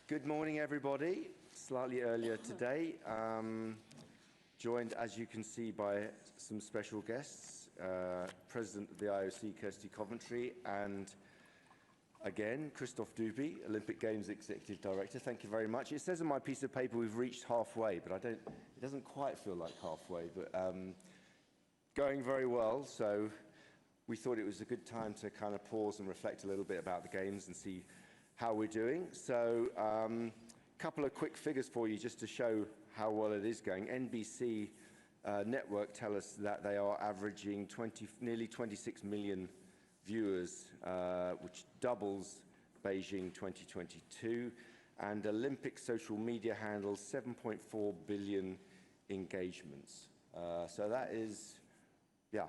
Good morning, everybody. Slightly earlier today, joined, as you can see, by some special guests, President of the IOC, Kirsty Coventry, and again, Christophe Duby, Olympic Games Executive Director. Thank you very much. It says on my piece of paper we've reached halfway, but it doesn't quite feel like halfway, but going very well. So we thought it was a good time to kind of pause and reflect a little bit about the Games and see how we're doing. So a couple of quick figures for you just to show how well it is going. NBC network tell us that they are averaging nearly 26 million viewers, which doubles Beijing 2022. And Olympic social media handles 7.4 billion engagements. So that is, yeah,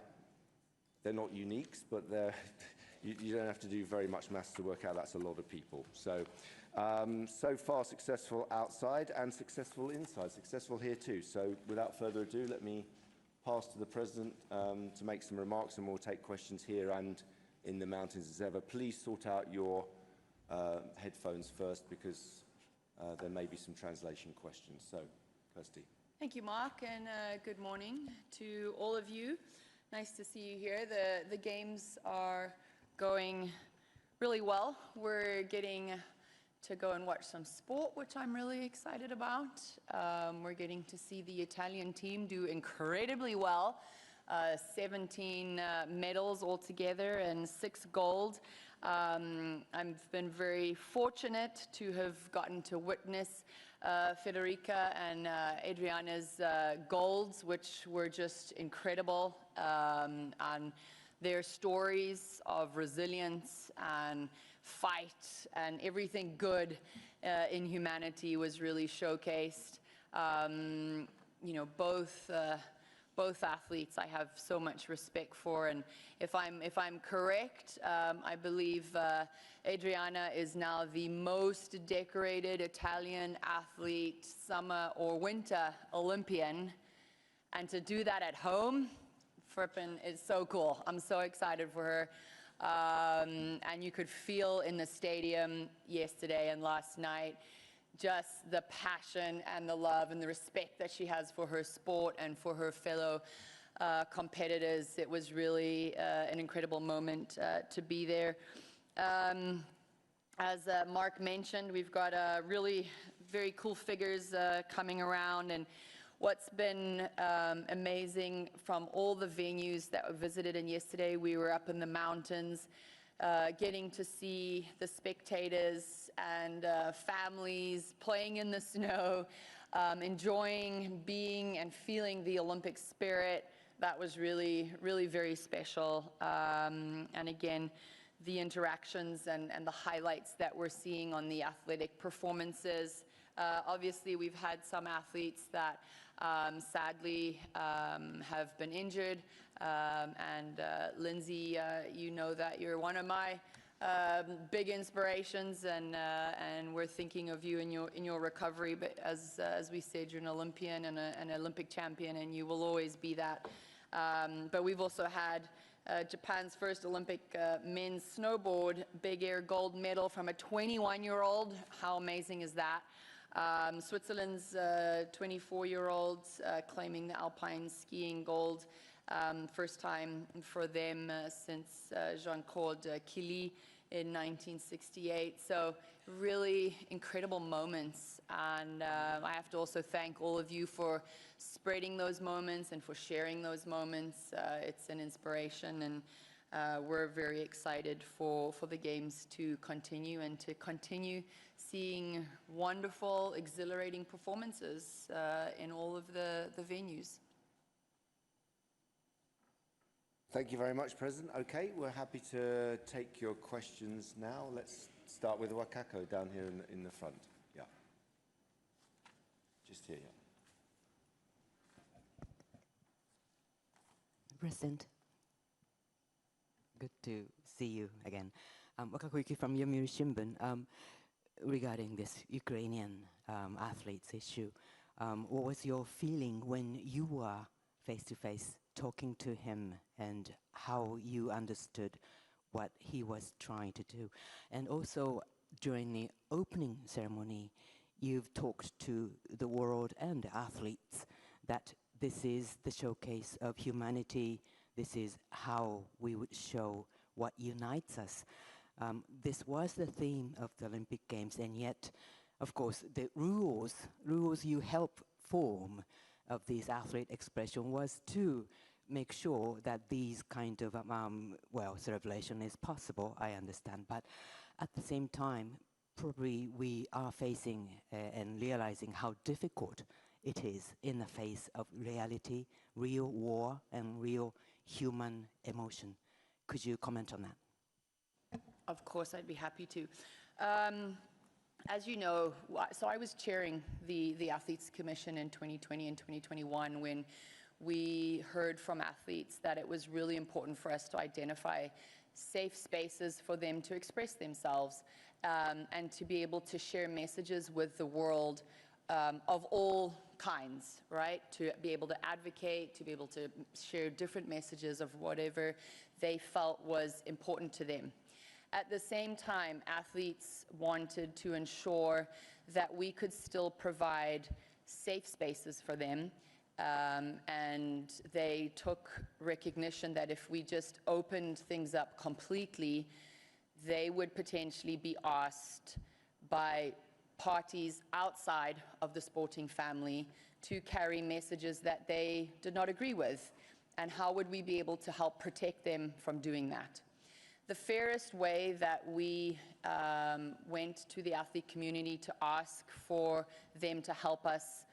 they're not uniques, but they're you don't have to do very much maths to work out that's a lot of people. So, so far successful outside and successful inside, successful here too. So without further ado, let me pass to the President to make some remarks, and we'll take questions here and in the mountains as ever. Please sort out your headphones first, because there may be some translation questions. So, Kirsty. Thank you, Mark, and good morning to all of you. Nice to see you here. The games are going really well. We're getting to go and watch some sport, which I'm really excited about. We're getting to see the Italian team do incredibly well. 17 medals altogether and 6 gold. I've been very fortunate to have gotten to witness Federica and Adriana's golds, which were just incredible. And their stories of resilience and fight and everything good in humanity was really showcased. You know, both athletes I have so much respect for, and if I'm correct, I believe Adriana is now the most decorated Italian athlete, summer or winter Olympian, and to do that at home, frippin' is so cool. I'm so excited for her. And you could feel in the stadium yesterday and last night just the passion and the love and the respect that she has for her sport and for her fellow competitors. It was really an incredible moment to be there. As Mark mentioned, we've got really very cool figures coming around, and what's been amazing from all the venues that we visited, and yesterday we were up in the mountains, getting to see the spectators and families playing in the snow, enjoying being and feeling the Olympic spirit. That was really, really very special. And again, the interactions and the highlights that we're seeing on the athletic performances. Obviously, we've had some athletes that sadly have been injured. And Lindsay, you know that you're one of my big inspirations, and we're thinking of you in your recovery. But as we said, you're an Olympian and an Olympic champion, and you will always be that. But we've also had Japan's first Olympic men's snowboard big air gold medal from a 21-year-old. How amazing is that? Switzerland's 24-year-old claiming the Alpine skiing gold. First time for them since Jean-Claude Killy in 1968. So really incredible moments. And I have to also thank all of you for spreading those moments and for sharing those moments. It's an inspiration, and we're very excited for the games to continue and to continue seeing wonderful, exhilarating performances in all of the venues. Thank you very much, President. Okay, we're happy to take your questions now. Let's start with Wakako down here in the front. Yeah. Just here, yeah. President, good to see you again. Wakako Yuki from Yomiuri Shimbun. Regarding this Ukrainian athletes issue, what was your feeling when you were face-to-face talking to him, and how you understood what he was trying to do? And also, during the opening ceremony, you've talked to the world and the athletes that this is the showcase of humanity. This is how we would show what unites us. This was the theme of the Olympic Games, and yet, of course, the rules you help form of this athlete expression was to make sure that these kind of, celebration is possible, I understand. But at the same time, probably we are facing and realizing how difficult it is in the face of reality, real war, and real human emotion. Could you comment on that? Of course, I'd be happy to. As you know, so I was chairing the Athletes Commission in 2020 and 2021 when we heard from athletes that it was really important for us to identify safe spaces for them to express themselves and to be able to share messages with the world of all kinds, right? To be able to advocate, to be able to share different messages of whatever they felt was important to them. At the same time, athletes wanted to ensure that we could still provide safe spaces for them, and they took recognition that if we just opened things up completely, they would potentially be asked by parties outside of the sporting family to carry messages that they did not agree with. And how would we be able to help protect them from doing that? The fairest way that we went to the athlete community to ask for them to help us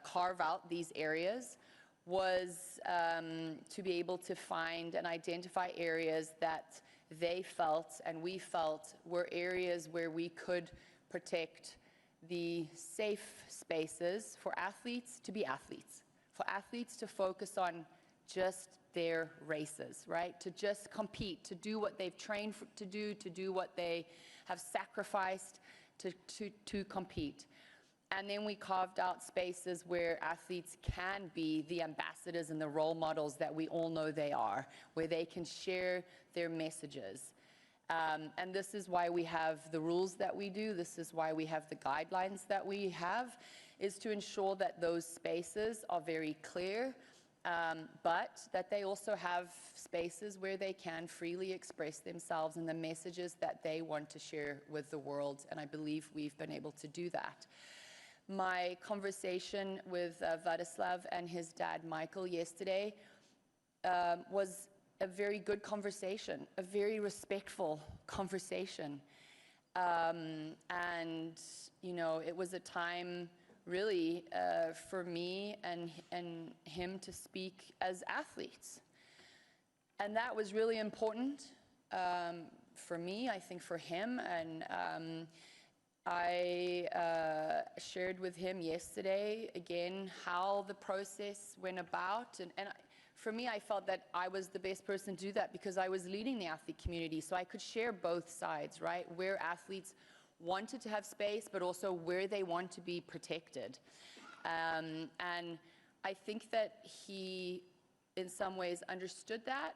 carve out these areas was to be able to find and identify areas that they felt and we felt were areas where we could protect the safe spaces for athletes to be athletes, for athletes to focus on just their races, right? To just compete, to do what they've trained to do what they have sacrificed to compete. And then we carved out spaces where athletes can be the ambassadors and the role models that we all know they are, where they can share their messages. And this is why we have the rules that we do. This is why we have the guidelines that we have, is to ensure that those spaces are very clear, but that they also have spaces where they can freely express themselves and the messages that they want to share with the world. And I believe we've been able to do that. My conversation with Vladislav and his dad, Michael, yesterday was a very good conversation, a very respectful conversation. And, you know, it was a time really for me and him to speak as athletes. And that was really important for me, I think for him. And I shared with him yesterday, again, how the process went about. And for me, I felt that I was the best person to do that because I was leading the athlete community. So I could share both sides, right? Where athletes wanted to have space, but also where they want to be protected. And I think that he, in some ways, understood that,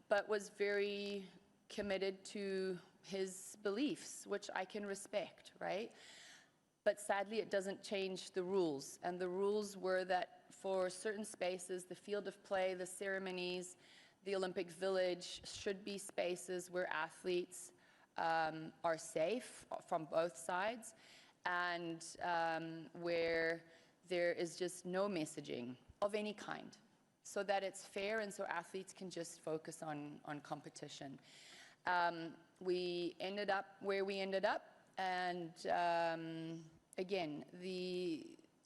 but was very committed to his beliefs, which I can respect, right? But sadly, it doesn't change the rules. And the rules were that for certain spaces, the field of play, the ceremonies, the Olympic Village should be spaces where athletes are safe from both sides and where there is just no messaging of any kind, so that it's fair and so athletes can just focus on competition. We ended up where we ended up, and again,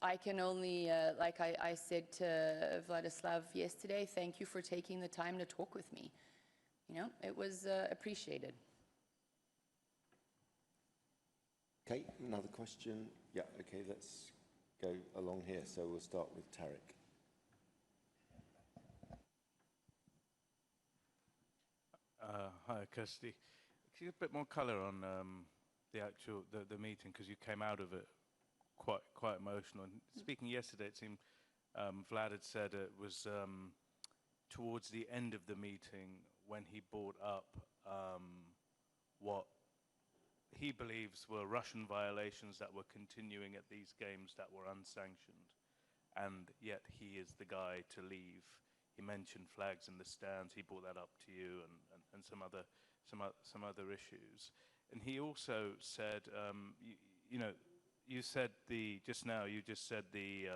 I can only, like I said to Vladislav yesterday, thank you for taking the time to talk with me. You know, it was appreciated. Okay, another question. Yeah, okay, let's go along here. So we'll start with Tarek. Hi, Kirsty. Can you give a bit more colour on the actual the meeting, because you came out of it quite emotional. And speaking yesterday, it seemed Vlad had said it was towards the end of the meeting when he brought up what he believes were Russian violations that were continuing at these games that were unsanctioned, and yet he is the guy to leave. He mentioned flags in the stands. He brought that up to you, and some other issues. And he also said, you know, you said just now you just said the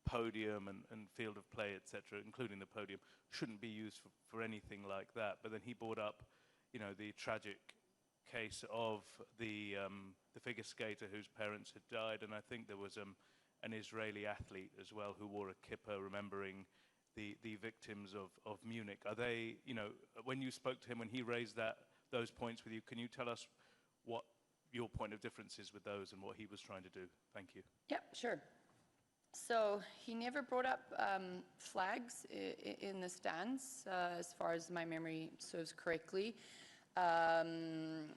podium and field of play, etc., including the podium, shouldn't be used for anything like that. But then he brought up, you know, the tragic case of the figure skater whose parents had died, and I think there was an Israeli athlete as well who wore a kippah, remembering the victims of Munich. Are they, you know, when you spoke to him, when he raised those points with you, can you tell us what your point of difference is with those and what he was trying to do? Thank you. Yeah, sure. So he never brought up flags in the stands, as far as my memory serves correctly.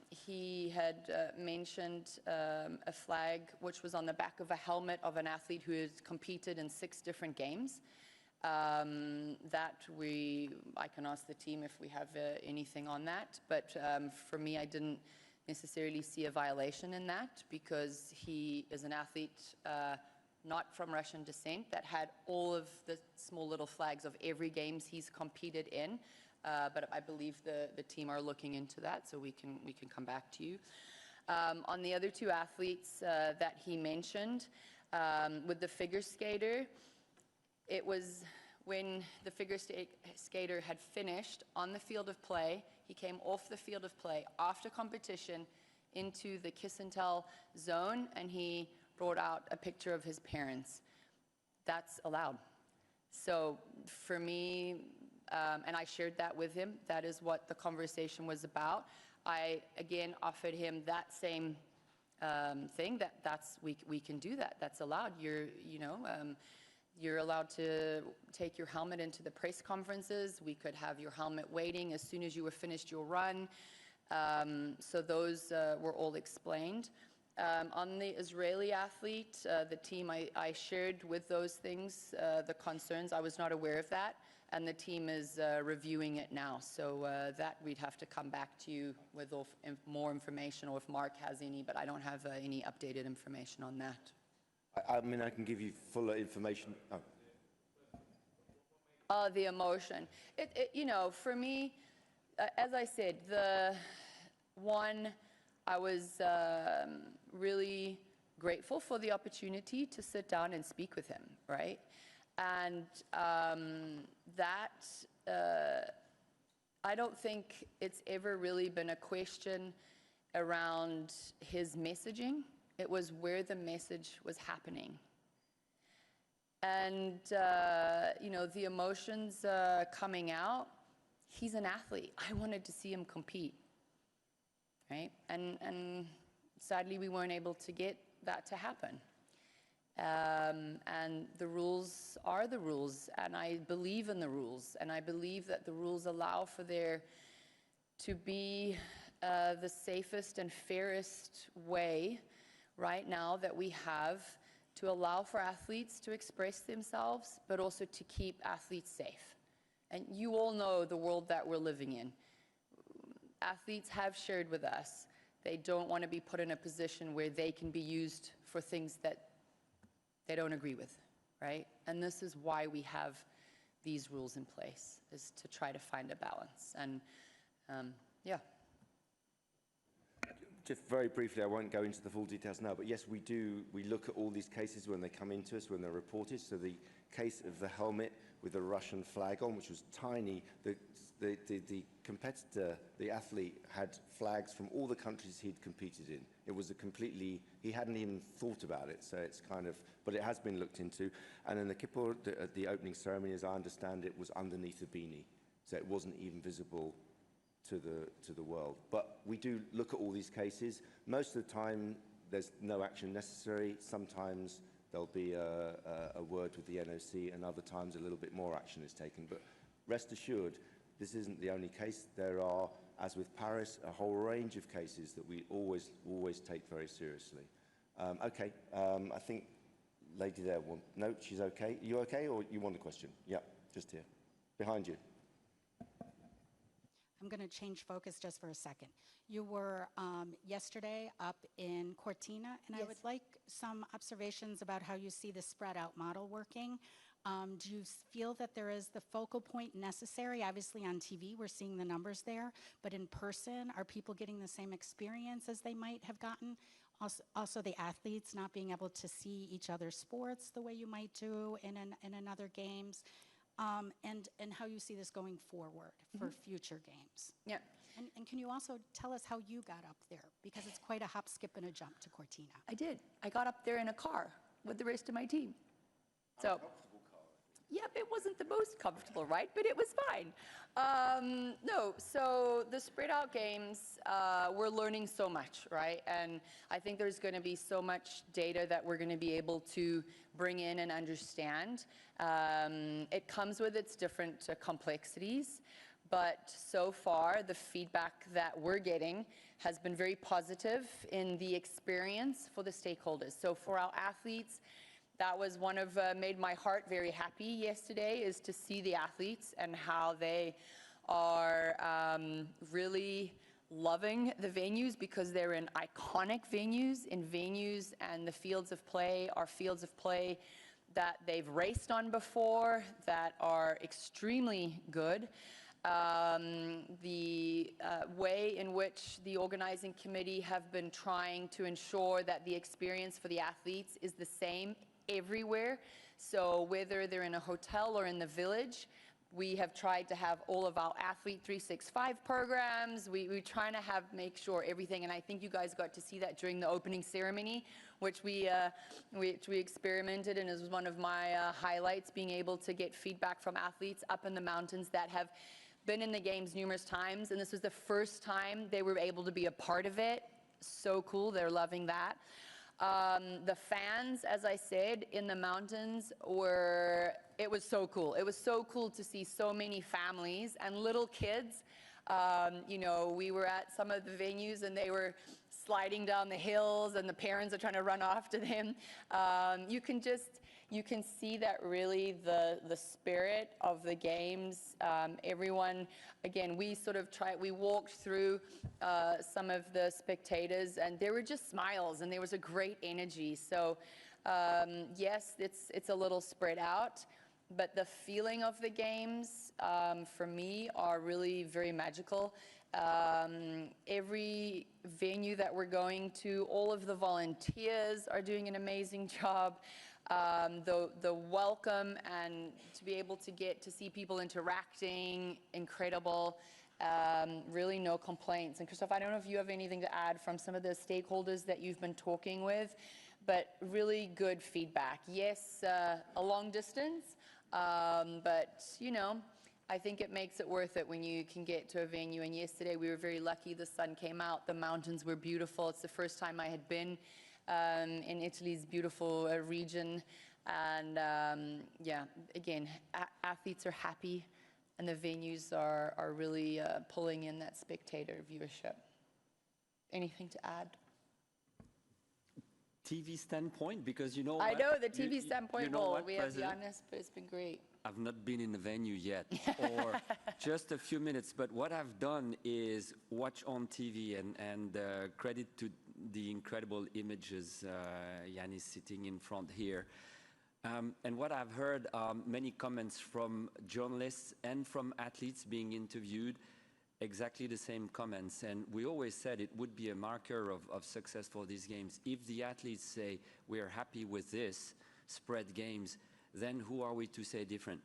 He had mentioned a flag which was on the back of a helmet of an athlete who has competed in 6 different games. I can ask the team if we have anything on that, but for me, I didn't necessarily see a violation in that, because he is an athlete not from Russian descent that had all of the small little flags of every games he's competed in. But I believe the team are looking into that, so we can come back to you. On the other 2 athletes that he mentioned, with the figure skater, it was when the figure skater had finished on the field of play. He came off the field of play after competition into the kiss and tell zone, and he brought out a picture of his parents. That's allowed. So for me, and I shared that with him, that is what the conversation was about. I, again, offered him that same thing, we can do that. That's allowed. You're allowed to take your helmet into the press conferences. We could have your helmet waiting as soon as you were finished your run. So those were all explained. On the Israeli athlete, the team, I shared with those things, the concerns. I was not aware of that, and the team is reviewing it now. So that we'd have to come back to you with more information, or if Mark has any, but I don't have any updated information on that. I mean, I can give you fuller information. The emotion. You know, for me, as I said, I was really grateful for the opportunity to sit down and speak with him, right? And I don't think it's ever really been a question around his messaging. It was where the message was happening. And, you know, the emotions coming out, he's an athlete. I wanted to see him compete, right? And sadly, we weren't able to get that to happen. And the rules are the rules, and I believe in the rules, and I believe that the rules allow for there to be the safest and fairest way right now that we have to allow for athletes to express themselves, but also to keep athletes safe. And you all know the world that we're living in. Athletes have shared with us they don't want to be put in a position where they can be used for things that they don't agree with, right? And this is why we have these rules in place, is to try to find a balance. And yeah. Just very briefly, I won't go into the full details now, but yes, we look at all these cases when they come into us, when they're reported. So the case of the helmet with the Russian flag on, which was tiny, the competitor, the athlete, had flags from all the countries he'd competed in. It was he hadn't even thought about it, so it's kind of, but it has been looked into. And then the kippur, the opening ceremony, as I understand it, was underneath a beanie, so it wasn't even visible to the world. But we do look at all these cases. Most of the time, there's no action necessary. Sometimes there'll be a word with the NOC, and other times a little bit more action is taken. But rest assured, this isn't the only case. There are, as with Paris, a whole range of cases that we always take very seriously. Okay, I think lady there, no, she's okay. You okay, or you want a question? Yeah, just here, behind you. I'm going to change focus just for a second. You were yesterday up in Cortina, and I Yes. would like some observations about how you see the spread out model working. Do you feel that there is the focal point necessary? Obviously on TV, we're seeing the numbers there, but in person, are people getting the same experience as they might have gotten? Also the athletes not being able to see each other's sports the way you might do in another games, and how you see this going forward for future games. Yeah. And can you also tell us how you got up there? Because it's quite a hop, skip, and a jump to Cortina. I did. I got up there in a car with the rest of my team. So, yeah, it wasn't the most comfortable, right? But it was fine. No, so the spread out games, we're learning so much, right? And I think there's going to be so much data that we're going to be able to bring in and understand. It comes with its different complexities. But so far, the feedback that we're getting has been very positive in the experience for the stakeholders. So for our athletes, that was one of, made my heart very happy yesterday, is to see the athletes and how they are really loving the venues, because they're in iconic venues, and the fields of play are fields of play that they've raced on before, that are extremely good. The way in which the organizing committee have been trying to ensure that the experience for the athletes is the same everywhere. So whether they're in a hotel or in the village, we have tried to have all of our Athlete 365 programs. We're trying to make sure everything, and I think you guys got to see that during the opening ceremony, which we experimented, and is one of my highlights, being able to get feedback from athletes up in the mountains that have been in the games numerous times, and this was the first time they were able to be a part of it. So cool, they're loving that. The fans, as I said, in the mountains it was so cool. It was so cool to see so many families and little kids. You know, we were at some of the venues and they were sliding down the hills and the parents are trying to run after them. You can see that really the spirit of the games. Everyone, again, we walked through some of the spectators, and there were just smiles and there was a great energy. So yes, it's a little spread out, but the feeling of the games for me are really very magical. Every venue that we're going to, all of the volunteers are doing an amazing job. The welcome and to be able to get to see people interacting, incredible. Really no complaints. And Christoph, I don't know if you have anything to add from some of the stakeholders that you've been talking with, but really good feedback. Yes, a long distance, but you know, I think it makes it worth it when you can get to a venue. And yesterday we were very lucky. The sun came out, the mountains were beautiful. It's the first time I had been in Italy's beautiful region. And yeah, again, athletes are happy and the venues are really pulling in that spectator viewership. Anything to add? TV standpoint, because you know I what? know, the TV standpoint, you know well, what, we have the President? honest, but it's been great. I've not been in a venue yet, or just a few minutes, but what I've done is watch on TV, and credit to the incredible images Jan is sitting in front here. And what I've heard are many comments from journalists and from athletes being interviewed, exactly the same comments. And we always said it would be a marker of success for these games. If the athletes say, we are happy with this spread games, then who are we to say different?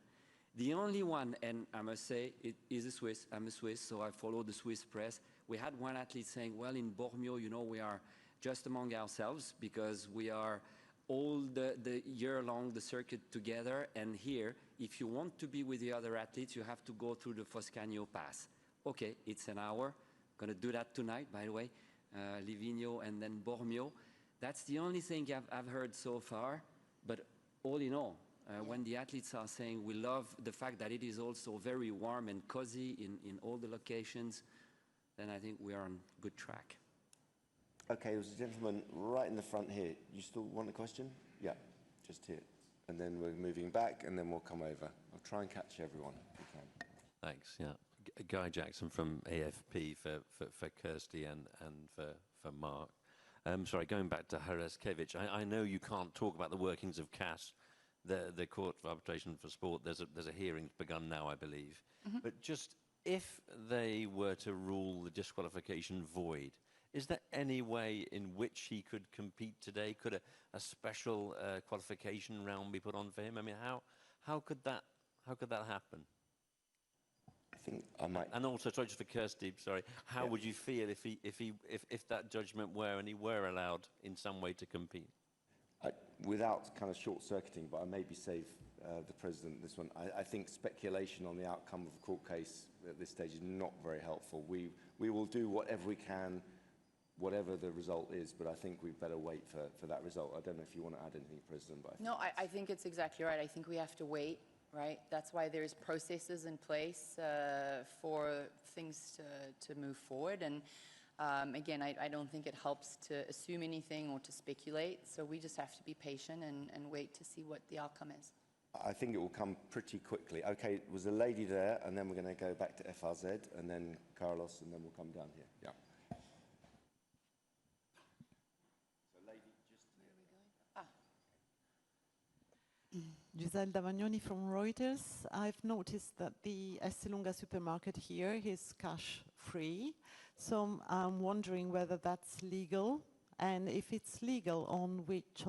The only one, and I must say, it is a Swiss. I'm a Swiss, so I follow the Swiss press. We had one athlete saying, well, in Bormio, you know, we are just among ourselves because we are all the year long, the circuit together. And here, if you want to be with the other athletes, you have to go through the Foscagno Pass. Okay, it's an hour. Going to do that tonight, by the way. Livigno and then Bormio. That's the only thing I've heard so far. But all in all, when the athletes are saying we love the fact that it is also very warm and cozy in all the locations, then I think we are on good track. Okay, there's a gentleman right in the front here. You still want a question? Yeah, just here. And then we're moving back, and then we'll come over. I'll try and catch everyone if we can. Thanks, yeah. Guy Jackson from AFP for Kirsty and for Mark. Sorry, going back to Haraskevich, I know you can't talk about the workings of CAS, the Court for Arbitration for Sport. There's a hearing begun now, I believe. But just if they were to rule the disqualification void, is there any way in which he could compete today? Could a special qualification round be put on for him? I mean, how could that happen? I think I might. And also, sorry, just for Kirsty, sorry, how would you feel if that judgment were and he were allowed in some way to compete? Without kind of short-circuiting, but I maybe save the President this one. I think speculation on the outcome of a court case at this stage is not very helpful. We will do whatever we can, whatever the result is, but I think we'd better wait for that result. I don't know if you want to add anything, President, but No, I think it's exactly right. I think we have to wait, right? That's why there's processes in place for things to move forward. And again, I don't think it helps to assume anything or to speculate. So we just have to be patient and wait to see what the outcome is. I think it will come pretty quickly. Okay, there was a lady there, and then we're going to go back to FRZ, and then Carlos, and then we'll come down here. Yeah. So lady, just... Where are we going? Giselle Davagnoni from Reuters. I've noticed that the Esselunga supermarket here is cash-free, so I'm wondering whether that's legal, and if it's legal, on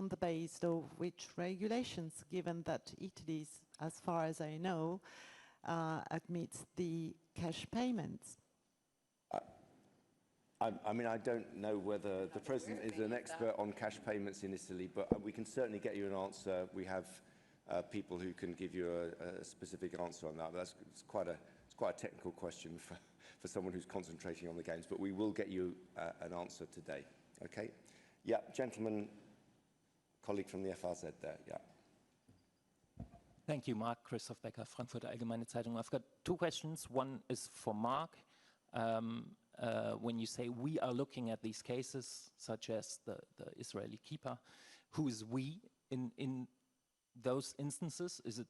the basis of which regulations, given that Italy, as far as I know, admits the cash payments. I mean, I don't know whether the President is an expert on cash payments in Italy, but we can certainly get you an answer. We have people who can give you a specific answer on that. But it's quite a technical question for someone who's concentrating on the games. But we will get you an answer today. Okay? Yeah, gentleman, colleague from the FRZ there. Yeah. Thank you, Mark. Christoph Becker, Frankfurter Allgemeine Zeitung. I've got two questions. One is for Mark. When you say we are looking at these cases, such as the Israeli keeper, who is we in those instances? Is it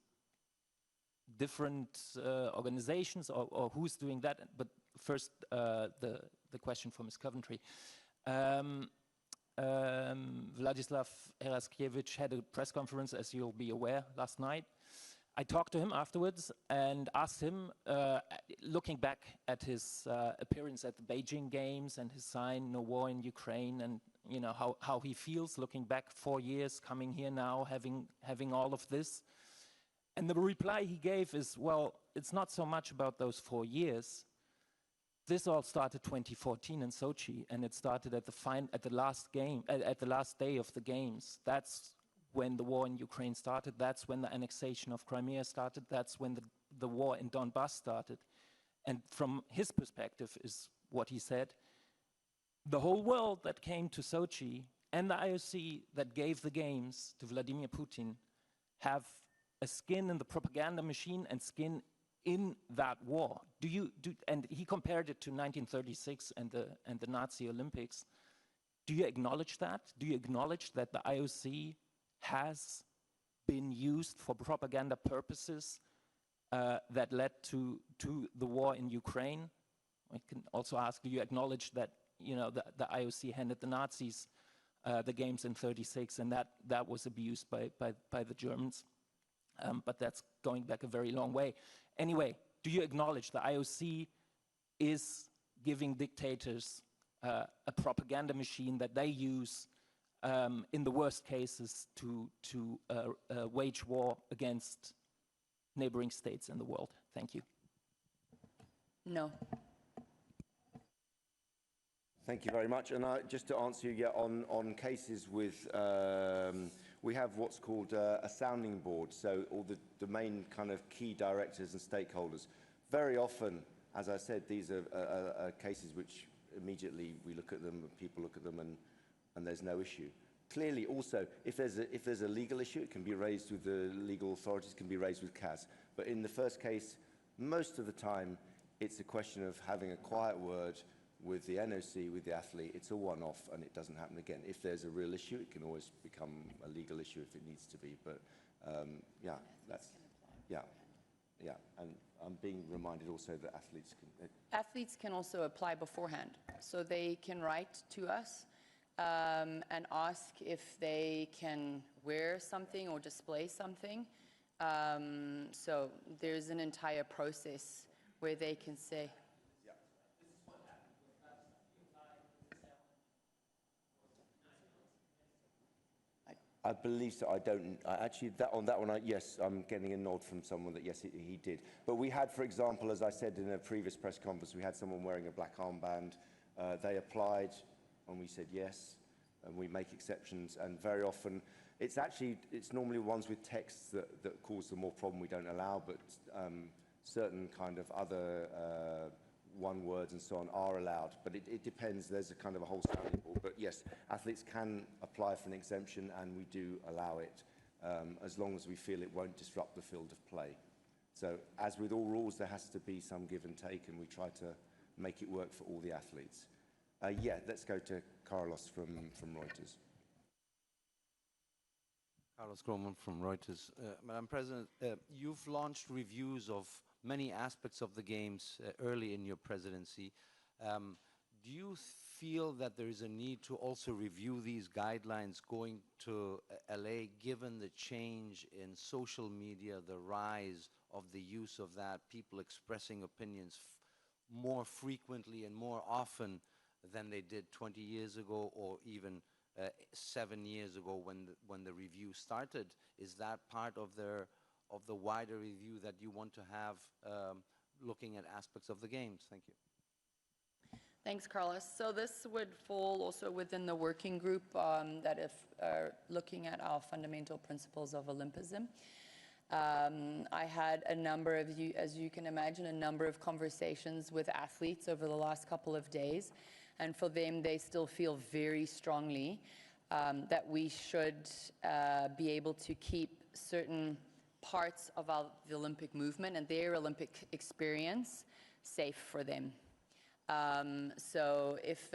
different organizations, or who's doing that? But first, the question for Ms. Coventry. Vladislav Heraskiewicz had a press conference, as you'll be aware, last night. I talked to him afterwards and asked him, looking back at his appearance at the Beijing Games and his sign, "No War in Ukraine," and you know how he feels looking back 4 years, coming here now, having all of this. And the reply he gave is, well, it's not so much about those 4 years. This all started 2014 in Sochi, and it started at the last game, at the last day of the games. That's when the war in Ukraine started. That's when the annexation of Crimea started. That's when the war in Donbass started. And from his perspective, is what he said, the whole world that came to Sochi and the IOC that gave the games to Vladimir Putin have a skin in the propaganda machine and skin in that war. And he compared it to 1936 and the Nazi Olympics. Do you acknowledge that? Do you acknowledge that the IOC has been used for propaganda purposes that led to the war in Ukraine? I can also ask, do you acknowledge that the IOC handed the Nazis the games in 36, and that was abused by the Germans? But that's going back a very long way. Anyway, do you acknowledge the IOC is giving dictators a propaganda machine that they use in the worst cases to wage war against neighboring states in the world? Thank you. No. Thank you very much. And just to answer you, on cases with, we have what's called a sounding board. So all the main kind of key directors and stakeholders. Very often, as I said, these are cases which immediately we look at them, people look at them, and there's no issue. Clearly, also, if there's a legal issue, it can be raised with the legal authorities, can be raised with CAS. But in the first case, most of the time, it's a question of having a quiet word with the NOC, with the athlete. It's a one-off, and it doesn't happen again. If there's a real issue, it can always become a legal issue if it needs to be. But yeah, that's yeah. Yeah, and I'm being reminded also that athletes can... Athletes can also apply beforehand. So they can write to us and ask if they can wear something or display something. So there's an entire process where they can say, I believe so. I don't. Actually, on that one, yes, I'm getting a nod from someone that yes, he did. But we had, for example, as I said in a previous press conference, we had someone wearing a black armband. They applied, and we said yes, and we make exceptions. And very often, it's normally ones with texts that cause the more problem we don't allow, but certain kind of other one words and so on are allowed, but it depends. There's a kind of a whole standing board. But yes, athletes can apply for an exemption, and we do allow it as long as we feel it won't disrupt the field of play. So as with all rules, there has to be some give and take, and we try to make it work for all the athletes. Yeah, let's go to Carlos from Reuters. Carlos Groman from Reuters. Madam President, you've launched reviews of many aspects of the games early in your presidency. Do you feel that there is a need to also review these guidelines going to LA, given the change in social media, the rise of the use of that, people expressing opinions more frequently and more often than they did 20 years ago or even 7 years ago when the review started? Is that part of the wider review that you want to have looking at aspects of the games? Thank you. Thanks, Carlos. So this would fall also within the working group that is looking at our fundamental principles of Olympism. I had a number of, as you can imagine, a number of conversations with athletes over the last couple of days. And for them, they still feel very strongly that we should be able to keep certain parts of the Olympic movement and their Olympic experience safe for them. So if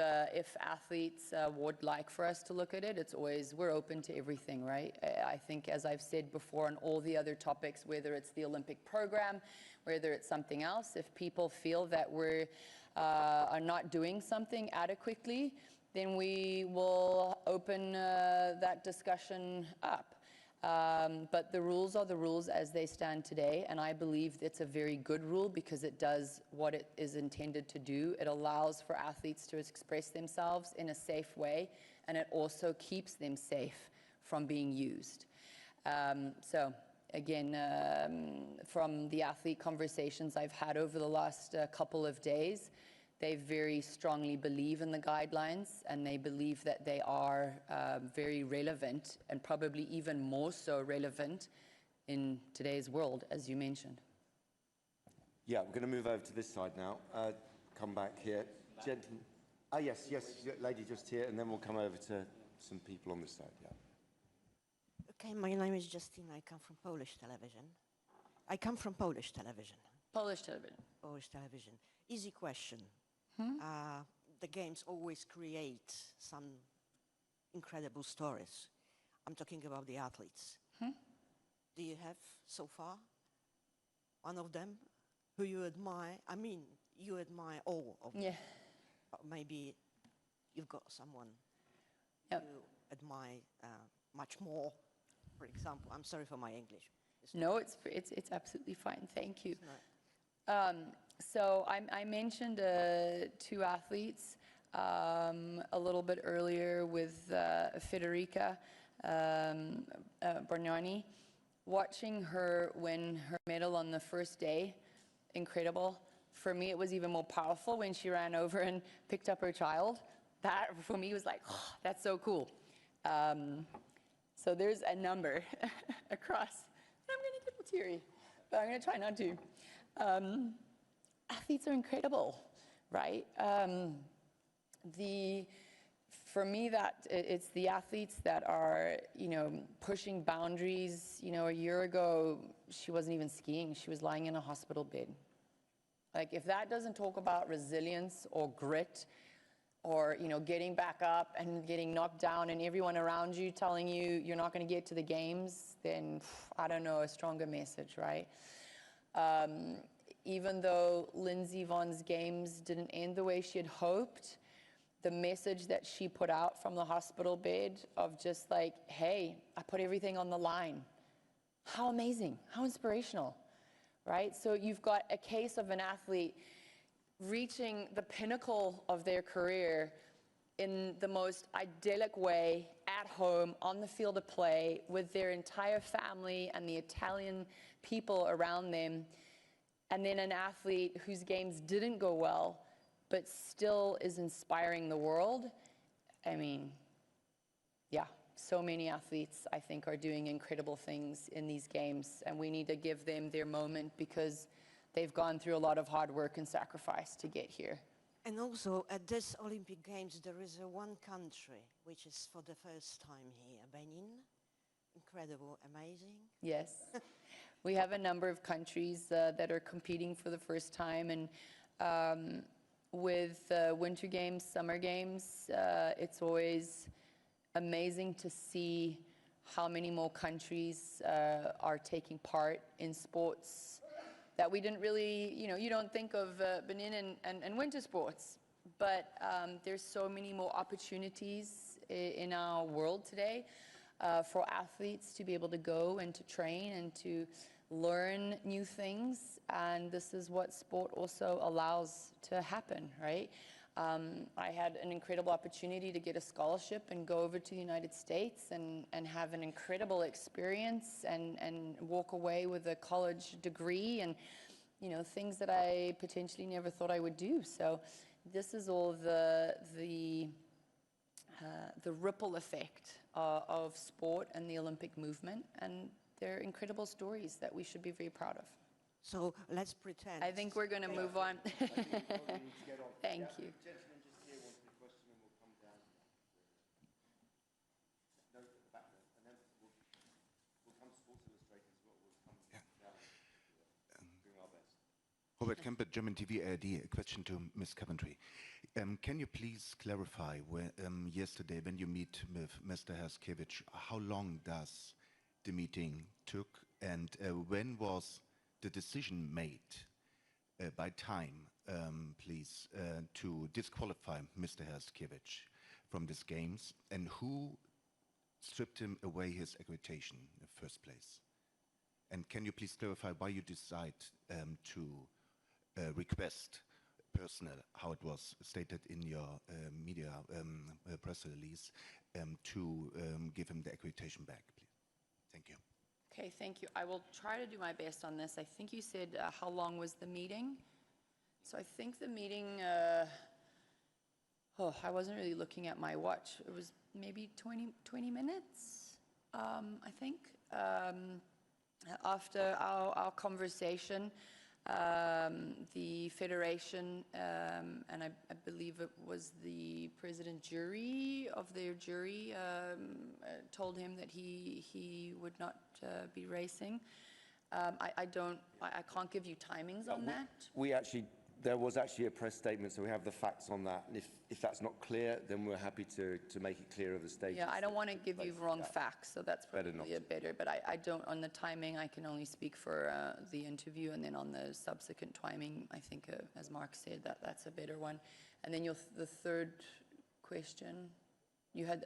athletes would like for us to look at it, it's always, we're open to everything, right? I think, as I've said before on all the other topics, whether it's the Olympic program, whether it's something else, if people feel that we are not doing something adequately, then we will open that discussion up. But the rules are the rules as they stand today, and I believe it's a very good rule because it does what it is intended to do. It allows for athletes to express themselves in a safe way, and it also keeps them safe from being used. So again, from the athlete conversations I've had over the last couple of days, they very strongly believe in the guidelines, and they believe that they are very relevant, and probably even more so relevant in today's world, as you mentioned. Yeah, we're going to move over to this side now. Come back here. Gentlemen. Yes, lady just here, and then we'll come over to some people on this side. Yeah. Okay, my name is Justine. I come from Polish television. Polish television. Polish television. Easy question. The games always create some incredible stories. I'm talking about the athletes. Do you have, so far, one of them who you admire? I mean, you admire all of them. Yeah. But maybe you've got someone you admire much more. For example, I'm sorry for my English. No, it's absolutely fine. Thank you. So I mentioned 2 athletes a little bit earlier with Federica Bargnani. Watching her win her medal on the first day, incredible. For me, it was even more powerful when she ran over and picked up her child. That, for me, was like, oh, that's so cool. So there's a number across. I'm going to get teary, but I'm going to try not to. Athletes are incredible, right? For me, it's the athletes that are, pushing boundaries. A year ago, she wasn't even skiing. She was lying in a hospital bed. Like, if that doesn't talk about resilience or grit or, getting back up and getting knocked down and everyone around you telling you you're not going to get to the games, then I don't know, a stronger message, right? Even though Lindsey Vonn's games didn't end the way she had hoped, the message that she put out from the hospital bed of just like, hey, I put everything on the line. How amazing, how inspirational, right? So you've got a case of an athlete reaching the pinnacle of their career in the most idyllic way, at home, on the field of play, with their entire family and the Italian people around them. And then an athlete whose games didn't go well, but still is inspiring the world. I mean, yeah, so many athletes, I think, are doing incredible things in these games, and we need to give them their moment because they've gone through a lot of hard work and sacrifice to get here. And also, at this Olympic Games, there is one country which is for the first time here, Benin. Incredible, amazing. Yes. We have a number of countries that are competing for the first time, and with Winter Games, Summer Games, it's always amazing to see how many more countries are taking part in sports that we didn't really, you don't think of Benin and winter sports, but there's so many more opportunities in our world today for athletes to be able to go and to train and to learn new things, and this is what sport also allows to happen, right? I had an incredible opportunity to get a scholarship and go over to the United States and have an incredible experience and walk away with a college degree and, things that I potentially never thought I would do. So this is all the ripple effect of sport and the Olympic movement, and they're incredible stories that we should be very proud of. So let's pretend. I think we're going to move on. Thank you. Gentlemen, just here wants the question, and we'll come down. No, at the back there, and then we'll come to Sports Illustrated as well. We'll come down. Doing our best. Robert Kemper, German TV ARD. A question to Ms. Coventry. Can you please clarify yesterday when you meet with Mr. Herskiewicz, how long does the meeting took, and when was the decision made by time, please, to disqualify Mr. Herskiewicz from these games, and who stripped him away his accreditation in the first place? And can you please clarify why you decide to request personnel, how it was stated in your media press release, to give him the accreditation back, please? Thank you. Okay, thank you. I will try to do my best on this. I think you said how long was the meeting? So I think the meeting, I wasn't really looking at my watch. It was maybe 20 minutes, I think. After our conversation, the federation, and I believe it was the president jury of their jury, told him that he would not be racing. I can't give you timings on that. There was actually a press statement, so we have the facts on that. And if that's not clear, then we're happy to make it clear of the stages. Yeah, I don't want to give you wrong facts, so that's probably better. But I don't, on the timing, I can only speak for the interview, and then on the subsequent timing, I think, as Mark said, that's a better one. And then the third question, you had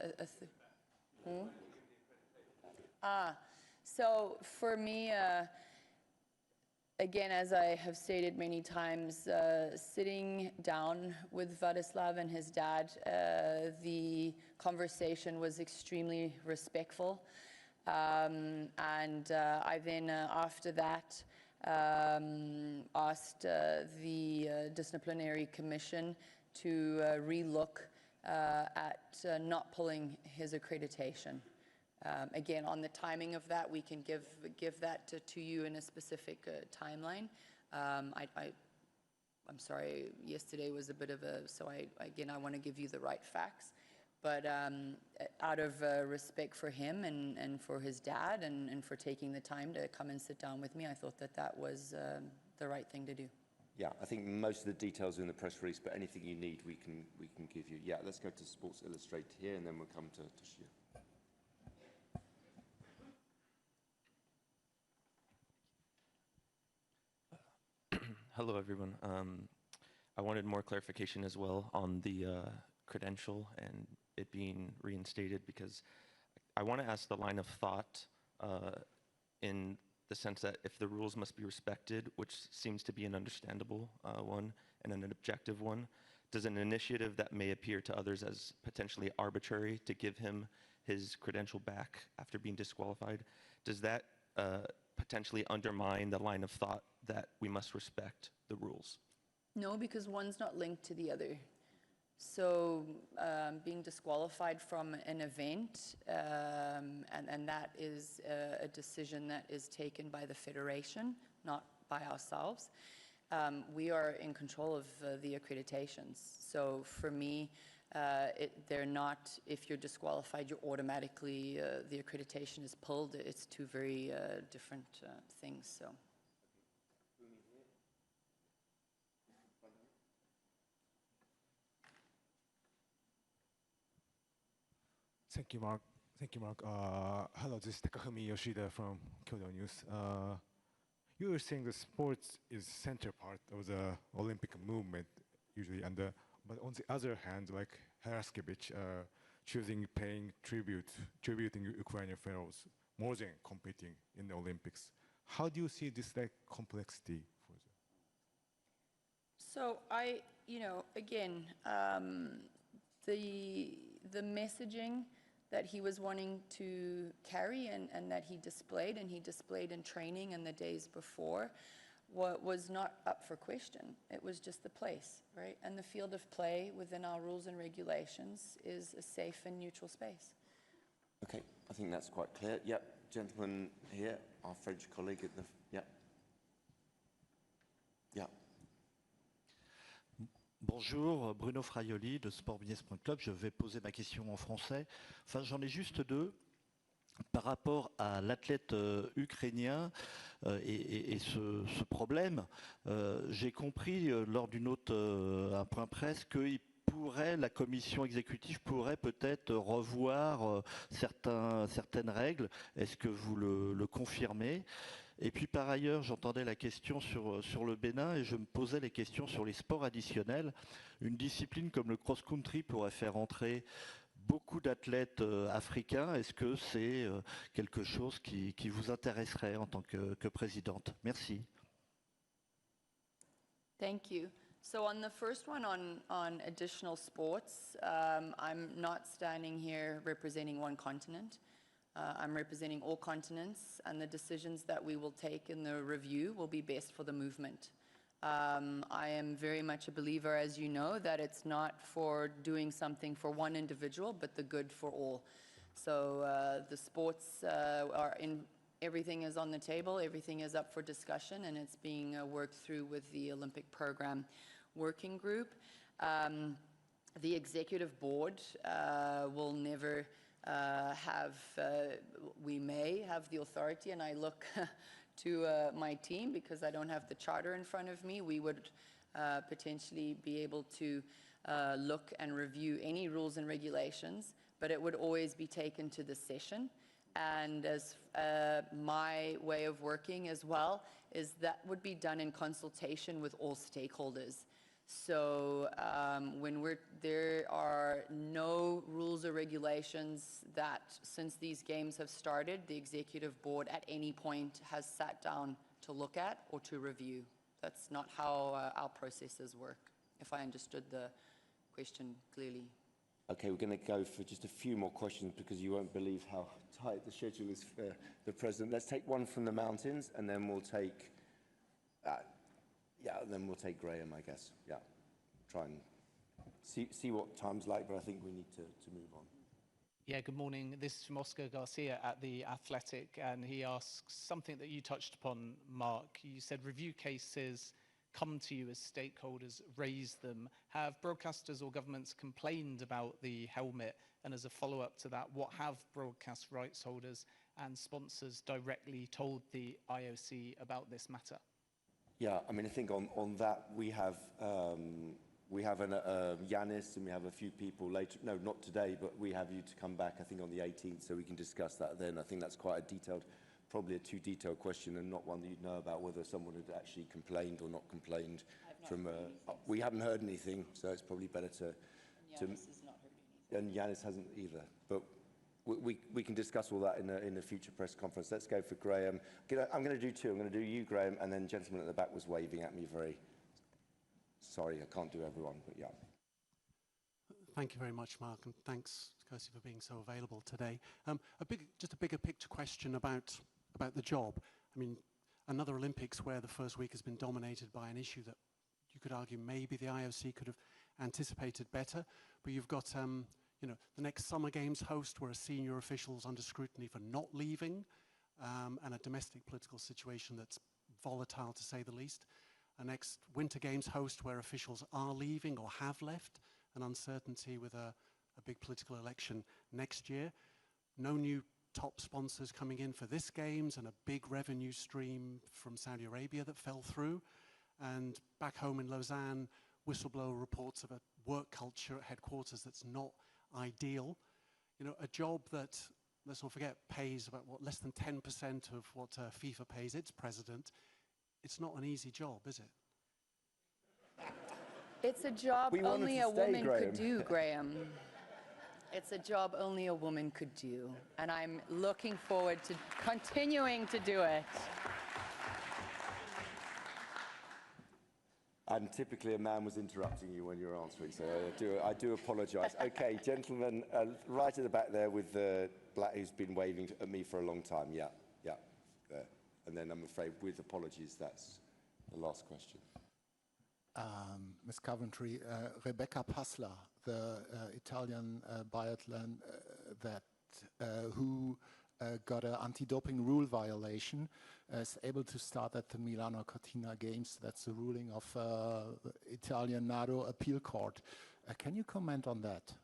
so for me, again, as I have stated many times, sitting down with Vladislav and his dad, the conversation was extremely respectful. And I then, after that, asked the disciplinary commission to relook at not pulling his accreditation. Again, on the timing of that, we can give that to you in a specific timeline. I'm sorry, yesterday was a bit of so I want to give you the right facts. But out of respect for him and for his dad and for taking the time to come and sit down with me, I thought that was the right thing to do. Yeah, I think most of the details are in the press release, but anything you need, we can give you. Yeah, let's go to Sports Illustrated here, and then we'll come to Shia. Hello, everyone. I wanted more clarification as well on the credential and it being reinstated, because I want to ask the line of thought in the sense that if the rules must be respected, which seems to be an understandable one and an objective one, does an initiative that may appear to others as potentially arbitrary to give him his credential back after being disqualified, does that potentially undermine the line of thought that we must respect the rules? No, because one's not linked to the other. So being disqualified from an event, and that is a decision that is taken by the federation, not by ourselves. We are in control of the accreditations. So for me, they're not, if you're disqualified, you're automatically, the accreditation is pulled. It's two very different things, so. Thank you, Mark. Thank you, Mark. Hello, this is Takafumi Yoshida from Kyodo News. You were saying the sports is center part of the Olympic movement usually, and but on the other hand, like Heraskevich choosing paying tributing Ukrainian pharaohs more than competing in the Olympics. How do you see this like complexity for the? So again, the messaging that he was wanting to carry and that he displayed in training and the days before, was not up for question. It was just the place, right? And the field of play within our rules and regulations is a safe and neutral space. Okay, I think that's quite clear. Yep, gentleman here, our French colleague at the, yep. Yep. Bonjour, Bruno Fraioli de sportbusiness.club. Je vais poser ma question en français. Enfin, j'en ai juste deux. Par rapport à l'athlète ukrainien et ce problème, j'ai compris lors d'une autre un point presse que la commission exécutive pourrait peut-être revoir certaines règles. Est-ce que vous le confirmez ? Et puis par ailleurs, j'entendais la question sur le Bénin et je me posais les questions sur les sports additionnels. Une discipline comme le cross-country pourrait faire entrer beaucoup d'athlètes africains. Est-ce que c'est quelque chose qui vous intéresserait en tant que présidente? Merci. Thank you. So on the first one on additional sports, I'm not standing here representing one continent. I'm representing all continents, and the decisions that we will take in the review will be best for the movement. I am very much a believer, as you know, that it's not for doing something for one individual, but the good for all. So the sports are in, everything is on the table, everything is up for discussion, and it's being worked through with the Olympic Program Working Group. The executive board will never we may have the authority, and I look to my team because I don't have the charter in front of me. We would potentially be able to look and review any rules and regulations, but it would always be taken to the session. And as my way of working as well is that would be done in consultation with all stakeholders. So there are no rules or regulations that, since these games have started, the executive board at any point has sat down to look at or to review. That's not how our processes work, if I understood the question clearly. Okay, we're going to go for just a few more questions because you won't believe how tight the schedule is for the President. Let's take one from the mountains and then we'll take... then we'll take Graham, I guess. Yeah, try and see what time's like, but I think we need to move on. Yeah, good morning. This is from Oscar Garcia at The Athletic, and he asks something that you touched upon, Mark. You said review cases come to you as stakeholders, raise them. Have broadcasters or governments complained about the helmet? And as a follow-up to that, what have broadcast rights holders and sponsors directly told the IOC about this matter? Yeah, I mean, I think on that we have Yanis and we have a few people later. No, not today, but we have you to come back, I think, on the 18th, so we can discuss that then. I think that's quite a detailed probably a too detailed question and not one that you'd know about whether someone had actually complained or not complained from. We haven't heard anything, so it's probably better to. Yanis has not heard anything. And Yanis hasn't either, but we can discuss all that in a future press conference. Let's go for Graham. I'm going to do two. I'm going to do you, Graham, and then gentleman at the back was waving at me very. Sorry, I can't do everyone, but yeah. Thank you very much, Mark, and thanks, Kirsty, for being so available today. Just a bigger picture question about the job. I mean, another Olympics where the first week has been dominated by an issue that you could argue maybe the IOC could have anticipated better, but you've got you know, the next Summer Games host where a senior official's under scrutiny for not leaving, and a domestic political situation that's volatile to say the least. A next Winter Games host where officials are leaving or have left, an uncertainty with a big political election next year. No new top sponsors coming in for this Games and a big revenue stream from Saudi Arabia that fell through. And back home in Lausanne, whistleblower reports of a work culture at headquarters that's not ideal. You know, a job that, let's not forget, pays about what, less than 10% of what FIFA pays its president. It's not an easy job, is it? It's a job only a woman could do, Graham. It's a job only a woman could do, and I'm looking forward to continuing to do it. And typically a man was interrupting you when you were answering, so I do apologise. Okay, gentleman, right at the back there with the black who's been waving at me for a long time. Yeah, there. And then I'm afraid, with apologies, that's the last question. Ms. Coventry, Rebecca Passler, the Italian biathlon who got an anti-doping rule violation, is able to start at the Milano Cortina Games. That's the ruling of Italian NATO appeal court. Can you comment on that?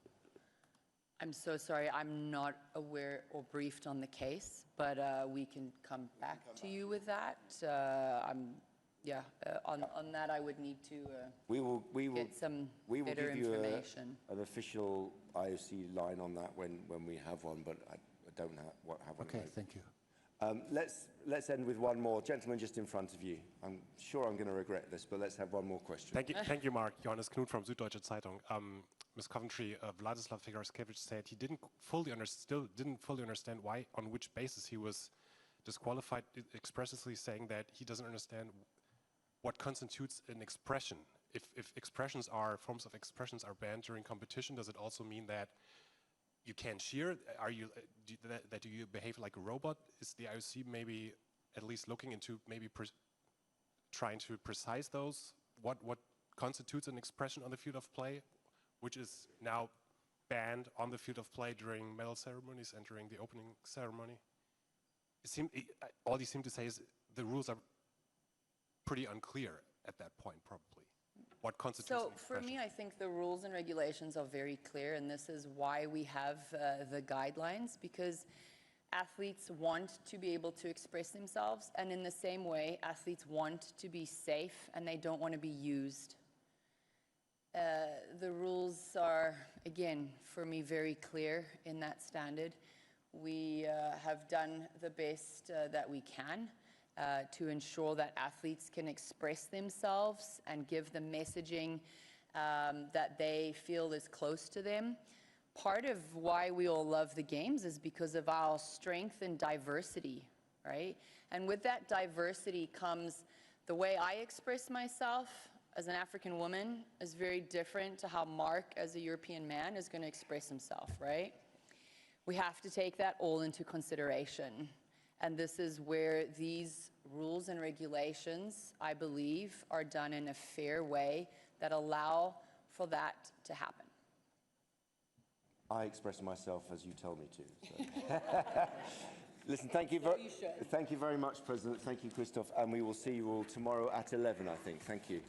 I'm so sorry, I'm not aware or briefed on the case, but we can come back to you with that. On that I would need to get some better information. We will give you an official IOC line on that when we have one, but I don't have one. Okay, thank you. Let's end with one more. Gentleman just in front of you. I'm sure I'm going to regret this, but let's have one more question. Thank you, Mark. Johannes Knut from Süddeutsche Zeitung. Ms. Coventry, Vladislav Figarskevich said he still didn't fully understand why, on which basis he was disqualified, expressly saying that he doesn't understand what constitutes an expression. If forms of expressions are banned during competition, does it also mean that you can't cheer? Do you behave like a robot? Is the IOC maybe at least looking into maybe trying to precise those? What constitutes an expression on the field of play, which is now banned on the field of play during medal ceremonies and during the opening ceremony? All you seem to say is the rules are pretty unclear at that point, probably. What constitutes an expression? For me, I think the rules and regulations are very clear, and this is why we have the guidelines, because athletes want to be able to express themselves, and in the same way, athletes want to be safe, and they don't want to be used. The rules are, again, for me, very clear in that standard. We have done the best that we can to ensure that athletes can express themselves and give the messaging that they feel is close to them. Part of why we all love the games is because of our strength and diversity, right? And with that diversity comes the way I express myself as an African woman is very different to how Mark, as a European man, is going to express himself, right? We have to take that all into consideration. And this is where these rules and regulations, I believe, are done in a fair way that allow for that to happen. I express myself as you tell me to. So. Listen, thank you very much, President. Thank you, Christoph. And we will see you all tomorrow at 11, I think. Thank you.